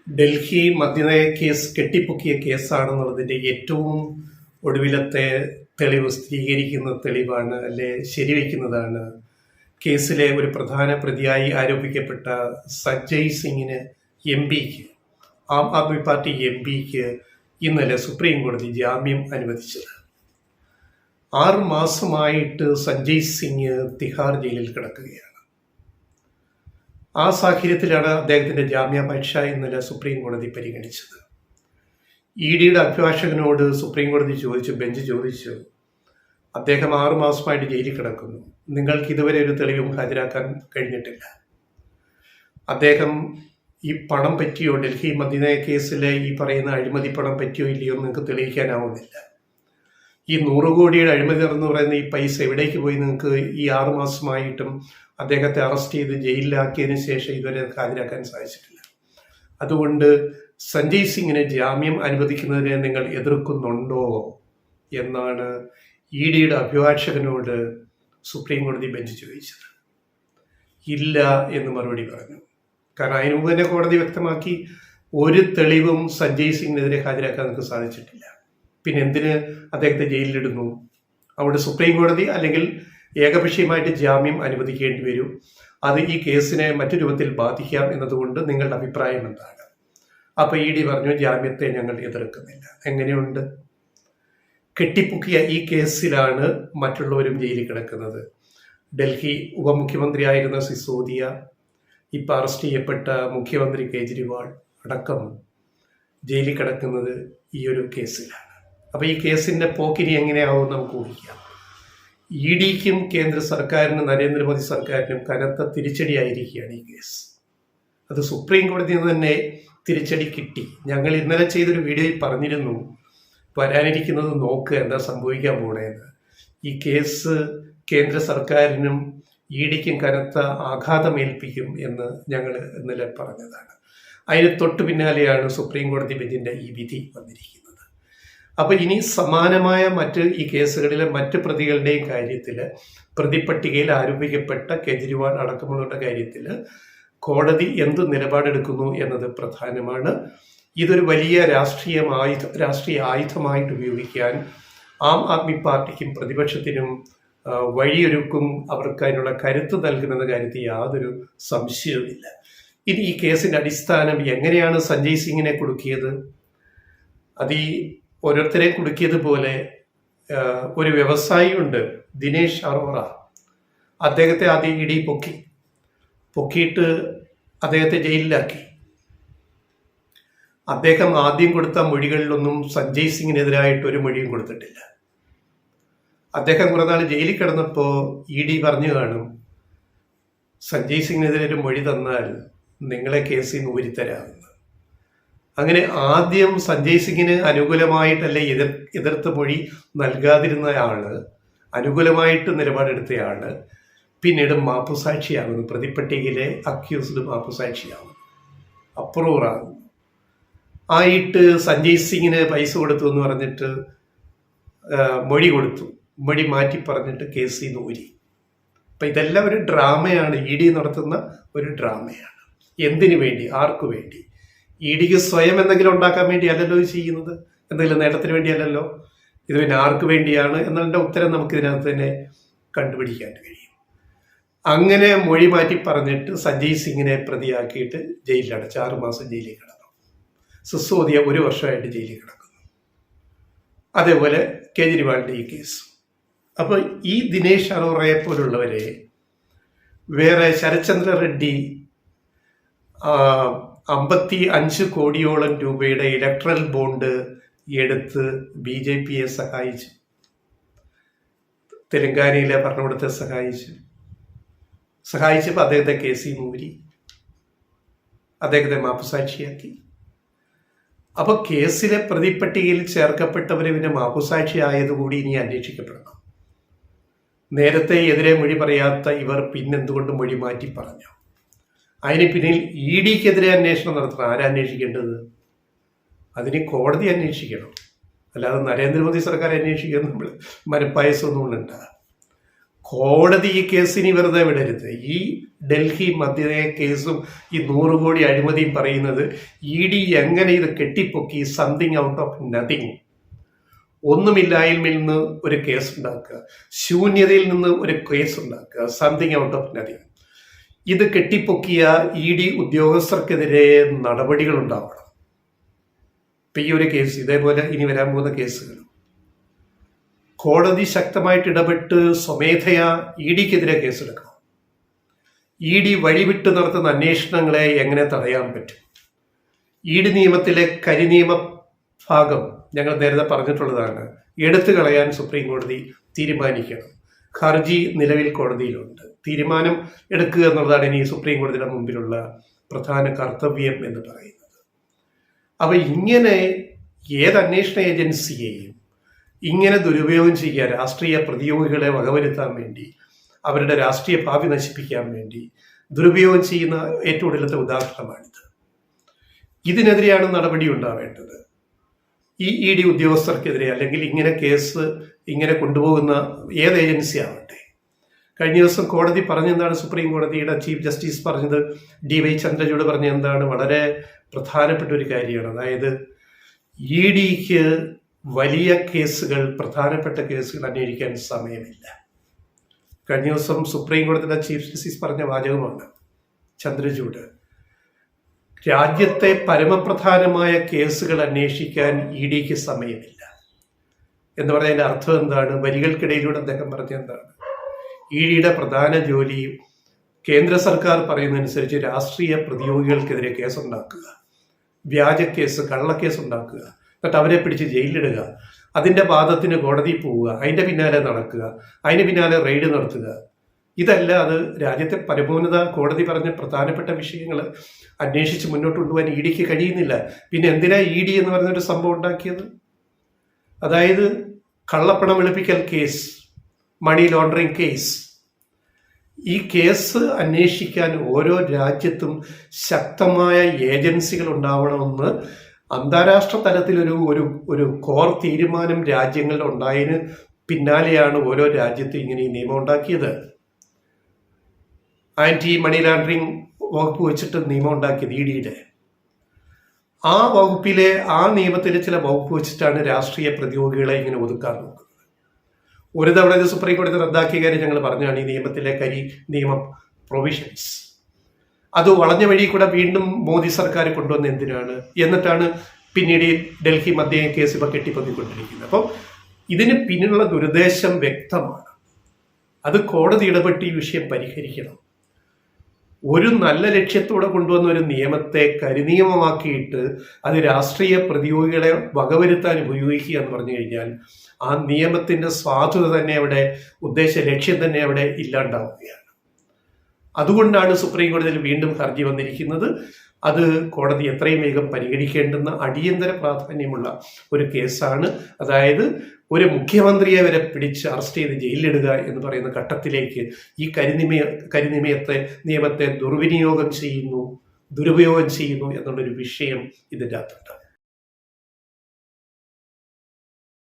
Delhi മദ്യനയ case കെട്ടിപ്പൊക്കിയ കേസാണെന്നുള്ളതിൻ്റെ ഏറ്റവും ഒടുവിലത്തെ തെളിവ് സ്ഥിരീകരിക്കുന്ന തെളിവാണ്, അല്ലെ ശരിവയ്ക്കുന്നതാണ് കേസിലെ ഒരു പ്രധാന പ്രതിയായി ആരോപിക്കപ്പെട്ട സഞ്ജയ് സിംഗിന് പിക്ക്, ആം ആദ്മി പാർട്ടി പിക്ക് ഇന്നലെ സുപ്രീം കോടതി ജാമ്യം അനുവദിച്ചത്. 6 മാസമായിട്ട് സഞ്ജയ് സിംഗ് തിഹാർ ജയിലിൽ കിടക്കുകയാണ്. ആ സാഹചര്യത്തിലാണ് അദ്ദേഹത്തിൻ്റെ ജാമ്യാപേക്ഷ ഇന്നലെ സുപ്രീം കോടതി പരിഗണിച്ചത്. ഡിയുടെ അഭിഭാഷകനോട് സുപ്രീം കോടതി ബെഞ്ച് ചോദിച്ചു, അദ്ദേഹം 6 മാസമായിട്ട് ജയിലിൽ കിടക്കുന്നു, നിങ്ങൾക്ക് ഇതുവരെ ഒരു തെളിവും ഹാജരാക്കാൻ കഴിഞ്ഞിട്ടില്ല. അദ്ദേഹം ഈ പണം പറ്റിയോ, ഡൽഹി മദ്യനയ കേസിലെ ഈ പറയുന്ന അഴിമതി പണം പറ്റിയോ ഇല്ലയോ നിങ്ങൾക്ക് തെളിയിക്കാനാവുന്നില്ല. ഈ 100 കോടിയുടെ അഴിമതി എന്ന് പറയുന്ന ഈ പൈസ എവിടേക്ക് പോയി നിങ്ങൾക്ക് ഈ 6 മാസമായിട്ടും അദ്ദേഹത്തെ അറസ്റ്റ് ചെയ്ത് ജയിലിലാക്കിയതിനു ശേഷം ഇതുവരെ ഹാജരാക്കാൻ സാധിച്ചിട്ടില്ല. അതുകൊണ്ട് സഞ്ജയ് സിംഗിന് ജാമ്യം അനുവദിക്കുന്നതിനെ നിങ്ങൾ എതിർക്കുന്നുണ്ടോ എന്നാണ് ഡിയുടെ അഭിഭാഷകനോട് സുപ്രീം കോടതി ബെഞ്ച് ചോദിച്ചത്. ഇല്ല എന്ന് മറുപടി പറഞ്ഞു. കാരണം അതിനു മുമ്പ് തന്നെ കോടതി വ്യക്തമാക്കി, ഒരു തെളിവും സഞ്ജയ് സിംഗിനെതിരെ ഹാജരാക്കാൻ നമുക്ക് സാധിച്ചിട്ടില്ല. പിന്നെ എന്തിന് അദ്ദേഹത്തെ ജയിലിലിടുന്നു? അവിടെ സുപ്രീം കോടതി അല്ലെങ്കിൽ ഏകപക്ഷീയമായിട്ട് ജാമ്യം അനുവദിക്കേണ്ടി വരും. അത് ഈ കേസിനെ മറ്റു രൂപത്തിൽ ബാധിക്കാം എന്നതുകൊണ്ട് നിങ്ങളുടെ അഭിപ്രായം എന്താണ്? അപ്പോൾ ഡി പറഞ്ഞു, ജാമ്യത്തെ ഞങ്ങൾ എതിർക്കുന്നില്ല. എങ്ങനെയുണ്ട്? കെട്ടിപ്പൊക്കിയ ഈ കേസിലാണ് മറ്റുള്ളവരും ജയിലിൽ കിടക്കുന്നത്. ഡൽഹി ഉപമുഖ്യമന്ത്രിയായിരുന്ന സിസോദിയ, ഇപ്പം അറസ്റ്റ് ചെയ്യപ്പെട്ട മുഖ്യമന്ത്രി കേജ്രിവാൾ അടക്കം ജയിലിൽ കിടക്കുന്നത് ഈ ഒരു കേസിലാണ്. അപ്പോൾ ഈ കേസിൻ്റെ പോക്കിനി എങ്ങനെയാവും നമുക്ക് ഊഹിക്കാം. ഡിക്കും കേന്ദ്ര സർക്കാരിനും നരേന്ദ്രമോദി സർക്കാരിനും കനത്ത തിരിച്ചടിയായിരിക്കുകയാണ് ഈ കേസ്. അത് സുപ്രീം കോടതിയിൽ നിന്ന് തന്നെ തിരിച്ചടി കിട്ടി. ഞങ്ങൾ ഇന്നലെ ചെയ്തൊരു വീഡിയോയിൽ പറഞ്ഞിരുന്നു, വരാനിരിക്കുന്നത് നോക്കുക എന്താ സംഭവിക്കാൻ പോണേന്ന്. ഈ കേസ് കേന്ദ്ര സർക്കാരിനും ഡിക്കും കനത്ത ആഘാതമേൽപ്പിക്കും എന്ന് ഞങ്ങൾ ഇന്നലെ പറഞ്ഞതാണ്. അതിന് തൊട്ടു പിന്നാലെയാണ് സുപ്രീം കോടതി ബെഞ്ചിൻ്റെ ഈ വിധി വന്നിരിക്കുന്നത്. അപ്പോൾ ഇനി സമാനമായ ഈ കേസുകളിലെ മറ്റ് പ്രതികളുടെയും കാര്യത്തിൽ, പ്രതിപട്ടികയിൽ ആരോപിക്കപ്പെട്ട കേജ്രിവാൾ അടക്കമുള്ളവരുടെ കാര്യത്തിൽ കോടതി എന്ത് നിലപാടെടുക്കുന്നു എന്നത് പ്രധാനമാണ്. ഇതൊരു വലിയ രാഷ്ട്രീയ ആയുധമായിട്ട് ഉപയോഗിക്കാൻ ആം ആദ്മി പാർട്ടിക്കും പ്രതിപക്ഷത്തിനും വഴിയൊരുക്കും, അവർക്ക് അതിനുള്ള കരുത്ത് നൽകുന്ന കാര്യത്തിൽ യാതൊരു സംശയവുമില്ല. ഇനി ഈ കേസിൻ്റെ അടിസ്ഥാനം എങ്ങനെയാണ് സഞ്ജയ് സിംഗിനെ കുടുക്കിയത്? അത് ഈ ഓരോരുത്തരെ കുടുക്കിയതുപോലെ ഒരു വ്യവസായിയുണ്ട്, ദിനേശ് അറോറ. അദ്ദേഹത്തെ ആദ്യം ഇടി പൊക്കിയിട്ട് അദ്ദേഹത്തെ ജയിലിലാക്കി. അദ്ദേഹം ആദ്യം കൊടുത്ത മൊഴികളിലൊന്നും സഞ്ജയ് സിംഗിനെതിരായിട്ട് ഒരു മൊഴിയും കൊടുത്തിട്ടില്ല. അദ്ദേഹം കുറേ നാൾ ജയിലിൽ കിടന്നപ്പോൾ ഡി പറഞ്ഞു കാണും, സഞ്ജയ് സിംഗിനെതിരെ ഒരു മൊഴി തന്നാൽ നിങ്ങളെ കേസിൽ നിന്ന് ഊരിത്തരാമെന്ന്. അങ്ങനെ ആദ്യം സഞ്ജയ് സിംഗിന് അനുകൂലമായിട്ടല്ല എതിർത്ത് മൊഴി നൽകാതിരുന്ന ആള്, അനുകൂലമായിട്ട് നിലപാടെടുത്തയാള് പിന്നീട് മാപ്പുസാക്ഷിയാകുന്നു. പ്രതിപട്ടികയിലെ അക്യൂസ്ഡ് മാപ്പുസാക്ഷിയാകുന്നു, അപ്രൂവറാകുന്നു. ആയിട്ട് സഞ്ജയ് സിംഗിന് പൈസ കൊടുത്തു എന്ന് പറഞ്ഞിട്ട് മൊഴി കൊടുത്തു, മൊഴി മാറ്റി പറഞ്ഞിട്ട് കേസിൽ നിന്ന് ഊരി. അപ്പം ഇതെല്ലാം ഒരു ഡ്രാമയാണ്, ഡി നടത്തുന്ന ഒരു ഡ്രാമയാണ്. എന്തിനു വേണ്ടി? ആർക്കു വേണ്ടി? ഡിക്ക് സ്വയം എന്തെങ്കിലും ഉണ്ടാക്കാൻ വേണ്ടി അല്ലല്ലോ ചെയ്യുന്നത്, എന്തെങ്കിലും നേട്ടത്തിന് വേണ്ടിയല്ലല്ലോ. ഇത് പിന്നെ ആർക്ക് വേണ്ടിയാണ് എന്നതിൻ്റെ ഉത്തരം നമുക്ക് ഇതിനകത്ത് തന്നെ കണ്ടുപിടിക്കാൻ കഴിയും. അങ്ങനെ മൊഴി മാറ്റി പറഞ്ഞിട്ട് സഞ്ജയ് സിംഗിനെ പ്രതിയാക്കിയിട്ട് ജയിലിലടച്ച് 6 മാസം ജയിലിൽ കിടന്നു. സിസോദിയ 1 വർഷമായിട്ട് ജയിലിൽ കിടക്കുന്നു. അതേപോലെ കേജ്രിവാളിൻ്റെ ഈ കേസ്. അപ്പോൾ ഈ ദിനേശ് അറോറയെ പോലുള്ളവരെ, വേറെ ശരത്ചന്ദ്ര റെഡ്ഡി 55 കോടിയോളം രൂപയുടെ ഇലക്ട്രൽ ബോണ്ട് എടുത്ത് BJPയെ സഹായിച്ചു, തെലങ്കാനയിലെ ഭരണകൂടത്തെ സഹായിച്ചപ്പോൾ അദ്ദേഹത്തെ കേസിൽ മൂരി, അദ്ദേഹത്തെ മാപ്പുസാക്ഷിയാക്കി. അപ്പോൾ കേസിലെ പ്രതിപട്ടികയിൽ ചേർക്കപ്പെട്ടവരെ പിന്നെ മാപ്പുസാക്ഷിയായതുകൂടി ഇനി അന്വേഷിക്കപ്പെടണം. നേരത്തെ എതിരെ മൊഴി പറയാത്ത ഇവർ പിന്നെന്തുകൊണ്ട് മൊഴി മാറ്റി പറഞ്ഞു? അതിന് പിന്നിൽ ഡിക്കെതിരെ അന്വേഷണം നടത്തണം. ആരന്വേഷിക്കേണ്ടത്? അതിന് കോടതി അന്വേഷിക്കണം, അല്ലാതെ നരേന്ദ്രമോദി സർക്കാർ അന്വേഷിക്കാൻ നമ്മൾ മനപ്പായസമൊന്നും ഉണ്ടാകും. കോടതി ഈ കേസിന് വെറുതെ വിടരുത്. ഈ ഡൽഹി മദ്യ കേസും ഈ 100 കോടി അഴിമതിയും പറയുന്നത് ED എങ്ങനെ ഇത് കെട്ടിപ്പൊക്കി, സംതിങ് ഔട്ട് ഓഫ് നത്തിങ്, ഒന്നുമില്ലായ്മയിൽ നിന്ന് ഒരു കേസ് ഉണ്ടാക്കുക, ശൂന്യതയിൽ നിന്ന് ഒരു കേസ് ഉണ്ടാക്കുക, സംതിങ് ഔട്ട് ഓഫ് നത്തിങ്. ഇത് കെട്ടിപ്പൊക്കിയ ED ഉദ്യോഗസ്ഥർക്കെതിരെ നടപടികൾ ഉണ്ടാവണം. ഇപ്പം ഈ ഒരു കേസ്, ഇതേപോലെ ഇനി വരാൻ പോകുന്ന കേസുകൾ കോടതി ശക്തമായിട്ട് ഇടപെട്ട് സ്വമേധയാ EDക്കെതിരെ കേസെടുക്കണം. ED വഴിവിട്ട് നടത്തുന്ന അന്വേഷണങ്ങളെ എങ്ങനെ തടയാൻ പറ്റും? ED നിയമത്തിലെ കരിനിയമ ഭാഗം ഞങ്ങൾ നേരത്തെ പറഞ്ഞിട്ടുള്ളതാണ്, എടുത്തു കളയാൻ സുപ്രീം കോടതി തീരുമാനിക്കണം. ഹർജി നിലവിൽ കോടതിയിലുണ്ട്. തീരുമാനം എടുക്കുക എന്നുള്ളതാണ് ഇനി സുപ്രീം കോടതിയുടെ മുമ്പിലുള്ള പ്രധാന കർത്തവ്യം എന്ന് പറയുന്നത്. അപ്പോൾ ഇങ്ങനെ ഏത് അന്വേഷണ ഏജൻസിയെയും ഇങ്ങനെ ദുരുപയോഗം ചെയ്യുക, രാഷ്ട്രീയ പ്രതിയോഗികളെ വകവരുത്താൻ വേണ്ടി, അവരുടെ രാഷ്ട്രീയ ഭാവി നശിപ്പിക്കാൻ വേണ്ടി ദുരുപയോഗം ചെയ്യുന്ന ഏറ്റവും ഒടുവിലത്തെ ഉദാഹരണമാണിത്. ഇതിനെതിരെയാണ് നടപടി ഉണ്ടാവേണ്ടത്. ഈ ED ഉദ്യോഗസ്ഥർക്കെതിരെ, അല്ലെങ്കിൽ ഇങ്ങനെ കേസ് ഇങ്ങനെ കൊണ്ടുപോകുന്ന ഏത് ഏജൻസി ആവട്ടെ. കഴിഞ്ഞ ദിവസം കോടതി പറഞ്ഞെന്താണ്, സുപ്രീം കോടതിയുടെ ചീഫ് ജസ്റ്റിസ് പറഞ്ഞത്, DY ചന്ദ്രചൂഡ് പറഞ്ഞ എന്താണ്, വളരെ പ്രധാനപ്പെട്ട ഒരു കാര്യമാണ്. അതായത് EDക്ക് വലിയ കേസുകൾ, പ്രധാനപ്പെട്ട കേസുകൾ അന്വേഷിക്കാൻ സമയമില്ല. കഴിഞ്ഞ ദിവസം സുപ്രീം കോടതിയുടെ ചീഫ് ജസ്റ്റിസ് പറഞ്ഞ വാചകമാണ് ചന്ദ്രചൂഡ്. രാജ്യത്തെ പരമപ്രധാനമായ കേസുകൾ അന്വേഷിക്കാൻ EDക്ക് സമയമില്ല എന്ന് പറഞ്ഞതിൻ്റെ അർത്ഥം എന്താണ്? വരികൾക്കിടയിലൂടെ അദ്ദേഹം പറഞ്ഞ എന്താണ്? EDയുടെ പ്രധാന ജോലി കേന്ദ്ര സർക്കാർ പറയുന്നതനുസരിച്ച് രാഷ്ട്രീയ പ്രതിയോഗികൾക്കെതിരെ കേസുണ്ടാക്കുക, വ്യാജ കേസ്, കള്ളക്കേസ് ഉണ്ടാക്കുക, എന്നിട്ട് അവരെ പിടിച്ച് ജയിലിലിടുക, അതിൻ്റെ വാദത്തിന് കോടതി പോവുക, അതിൻ്റെ പിന്നാലെ നടക്കുക, അതിന് പിന്നാലെ റെയ്ഡ് നടത്തുക. ഇതല്ല, അത് രാജ്യത്തെ പരമോന്നത കോടതി പറഞ്ഞ പ്രധാനപ്പെട്ട വിഷയങ്ങൾ അന്വേഷിച്ച് മുന്നോട്ട് കൊണ്ടുപോകാൻ EDക്ക് കഴിയുന്നില്ല. പിന്നെ എന്തിനാ ED എന്ന് പറയുന്നൊരു സംഭവം ഉണ്ടാക്കിയത്? അതായത് കള്ളപ്പണം വെളുപ്പിക്കൽ കേസ്, മണി ലോണ്ടറിങ് കേസ്. ഈ കേസ് അന്വേഷിക്കാൻ ഓരോ രാജ്യത്തും ശക്തമായ ഏജൻസികൾ ഉണ്ടാവണമെന്ന് അന്താരാഷ്ട്ര തലത്തിൽ ഒരു കോർ തീരുമാനം രാജ്യങ്ങളിൽ ഉണ്ടായതിന് പിന്നാലെയാണ് ഓരോ രാജ്യത്തും ഇങ്ങനെ ഈ നിയമം ഉണ്ടാക്കിയത്. ആന്റി മണി ലോണ്ടറിങ് വകുപ്പ് വെച്ചിട്ട് നിയമം ഉണ്ടാക്കിയത് EDയുടെ. ആ വകുപ്പിലെ ആ നിയമത്തിലെ ചില വകുപ്പ് വെച്ചിട്ടാണ് രാഷ്ട്രീയ പ്രതിയോഗികളെ ഇങ്ങനെ ഒതുക്കാൻ നോക്കുന്നത്. ഒരു തവണ ഇത് സുപ്രീം കോടതി റദ്ദാക്കിയ കാര്യം ഞങ്ങൾ പറഞ്ഞാണ്, ഈ നിയമത്തിലെ നിയമം പ്രൊവിഷൻസ്. അത് വളഞ്ഞ വഴി കൂടെ വീണ്ടും മോദി സർക്കാർ കൊണ്ടുവന്ന എന്തിനാണ്? എന്നിട്ടാണ് പിന്നീട് ഡൽഹി മദ്യ കേസ് ഇപ്പൊ കെട്ടിപ്പൊക്കിക്കൊണ്ടിരിക്കുന്നത്. അപ്പം ഇതിന് പിന്നിലുള്ള ദുരുദ്ദേശം വ്യക്തമാണ്. അത് കോടതി ഇടപെട്ട് ഈ വിഷയം പരിഹരിക്കണം. ഒരു നല്ല ലക്ഷ്യത്തോടെ കൊണ്ടുവന്ന ഒരു നിയമത്തെ കരിനിയമമാക്കിയിട്ട് അത് രാഷ്ട്രീയ പ്രതിയോഗികളെ വകവരുത്താൻ ഉപയോഗിക്കുക എന്ന് പറഞ്ഞു കഴിഞ്ഞാൽ ആ നിയമത്തിന്റെ സാധുത തന്നെ അവിടെ, ഉദ്ദേശ ലക്ഷ്യം തന്നെ അവിടെ ഇല്ലാണ്ടാവുകയാണ്. അതുകൊണ്ടാണ് സുപ്രീം കോടതിയിൽ വീണ്ടും ഹർജി വന്നിരിക്കുന്നത്. അത് കോടതി എത്രയും വേഗം പരിഗണിക്കേണ്ടുന്ന അടിയന്തര പ്രാധാന്യമുള്ള ഒരു കേസാണ്. അതായത് ഒരു മുഖ്യമന്ത്രിയെ വരെ പിടിച്ച് അറസ്റ്റ് ചെയ്ത് ജയിലിലിടുക എന്ന് പറയുന്ന ഘട്ടത്തിലേക്ക് ഈ നിയമത്തെ ദുർവിനിയോഗം ചെയ്യുന്നു, ദുരുപയോഗം ചെയ്യുന്നു എന്നുള്ളൊരു വിഷയം ഇതിൻ്റെ അകത്തുണ്ട്.